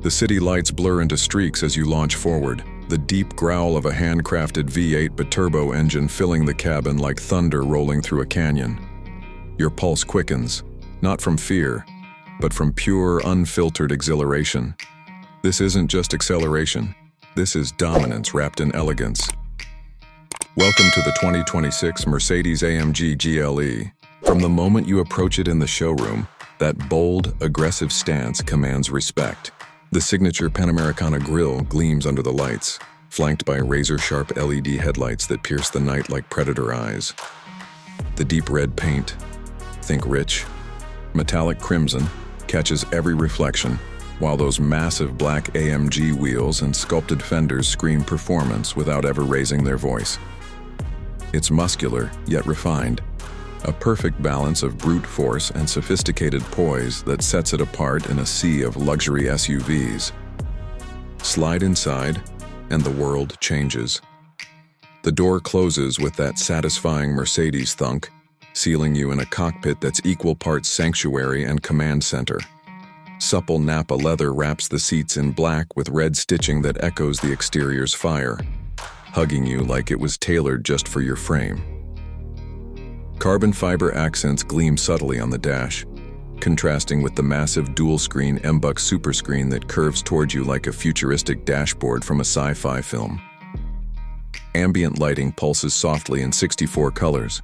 The city lights blur into streaks as you launch forward, the deep growl of a handcrafted V8 biturbo engine filling the cabin like thunder rolling through a canyon. Your pulse quickens, not from fear, but from pure, unfiltered exhilaration. This isn't just acceleration. This is dominance wrapped in elegance. Welcome to the 2026 Mercedes-AMG GLE. From the moment you approach it in the showroom, that bold, aggressive stance commands respect. The signature Panamericana grille gleams under the lights, flanked by razor-sharp LED headlights that pierce the night like predator eyes. The deep red paint, think rich, metallic crimson, catches every reflection, while those massive black AMG wheels and sculpted fenders scream performance without ever raising their voice. It's muscular, yet refined, a perfect balance of brute force and sophisticated poise that sets it apart in a sea of luxury SUVs. Slide inside, and the world changes. The door closes with that satisfying Mercedes thunk, sealing you in a cockpit that's equal parts sanctuary and command center. Supple Nappa leather wraps the seats in black with red stitching that echoes the exterior's fire, hugging you like it was tailored just for your frame. Carbon fiber accents gleam subtly on the dash, contrasting with the massive dual-screen MBUX Superscreen that curves toward you like a futuristic dashboard from a sci-fi film. Ambient lighting pulses softly in 64 colors,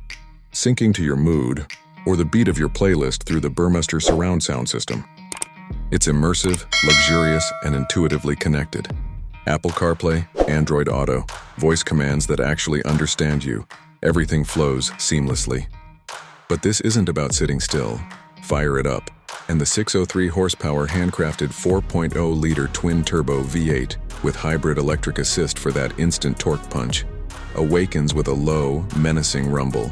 syncing to your mood or the beat of your playlist through the Burmester surround sound system. It's immersive, luxurious, and intuitively connected. Apple CarPlay, Android Auto, voice commands that actually understand you. Everything flows seamlessly. But this isn't about sitting still. Fire it up, and the 603 horsepower handcrafted 4.0-liter twin-turbo V8 with hybrid electric assist for that instant torque punch awakens with a low, menacing rumble.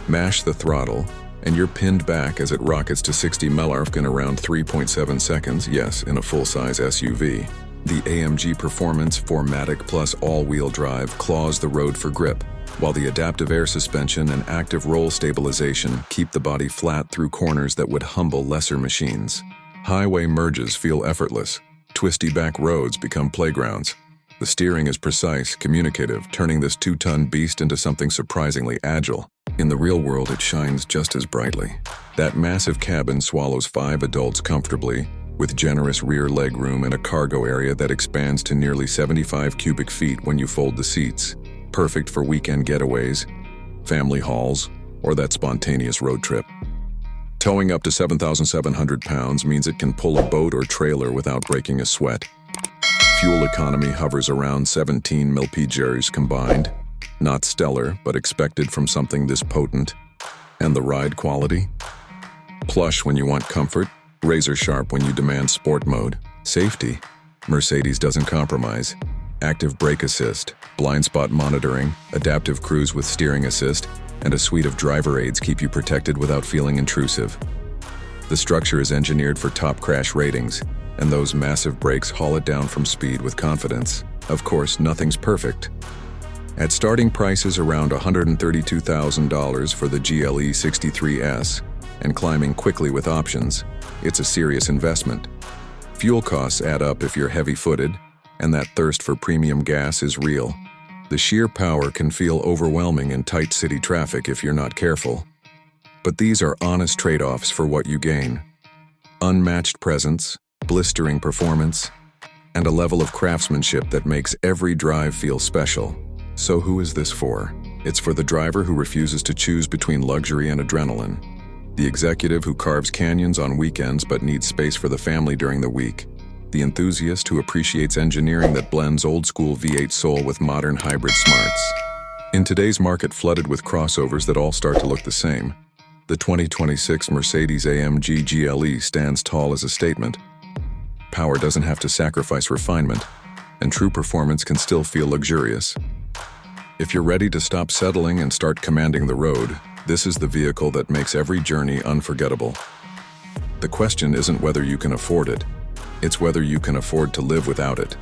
Mash the throttle, and you're pinned back as it rockets to 60 mph in around 3.7 seconds, yes, in a full-size SUV. The AMG Performance 4MATIC Plus all-wheel drive claws the road for grip, while the adaptive air suspension and active roll stabilization keep the body flat through corners that would humble lesser machines. Highway merges feel effortless. Twisty back roads become playgrounds. The steering is precise, communicative, turning this 2-ton beast into something surprisingly agile. In the real world, it shines just as brightly. That massive cabin swallows 5 adults comfortably, with generous rear legroom and a cargo area that expands to nearly 75 cubic feet when you fold the seats. Perfect for weekend getaways, family hauls, or that spontaneous road trip. Towing up to 7,700 pounds means it can pull a boat or trailer without breaking a sweat. Fuel economy hovers around 17 mpg combined. Not stellar, but expected from something this potent. And the ride quality? Plush when you want comfort, razor sharp when you demand sport mode. Safety? Mercedes doesn't compromise. Active brake assist, blind spot monitoring, adaptive cruise with steering assist, and a suite of driver aids keep you protected without feeling intrusive. The structure is engineered for top crash ratings, and those massive brakes haul it down from speed with confidence. Of course, nothing's perfect. At starting prices around $132,000 for the GLE 63S, and climbing quickly with options, it's a serious investment. Fuel costs add up if you're heavy-footed, and that thirst for premium gas is real. The sheer power can feel overwhelming in tight city traffic if you're not careful. But these are honest trade-offs for what you gain. Unmatched presence, blistering performance, and a level of craftsmanship that makes every drive feel special. So who is this for? It's for the driver who refuses to choose between luxury and adrenaline. The executive who carves canyons on weekends but needs space for the family during the week. The enthusiast who appreciates engineering that blends old-school V8 soul with modern hybrid smarts. In today's market flooded with crossovers that all start to look the same, the 2026 Mercedes-AMG GLE stands tall as a statement. Power doesn't have to sacrifice refinement, and true performance can still feel luxurious. If you're ready to stop settling and start commanding the road, this is the vehicle that makes every journey unforgettable. The question isn't whether you can afford it. It's whether you can afford to live without it.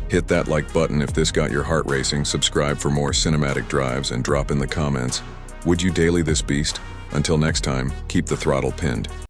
Hit that like button if this got your heart racing, subscribe for more cinematic drives, and drop in the comments, would you daily this beast? Until next time, keep the throttle pinned.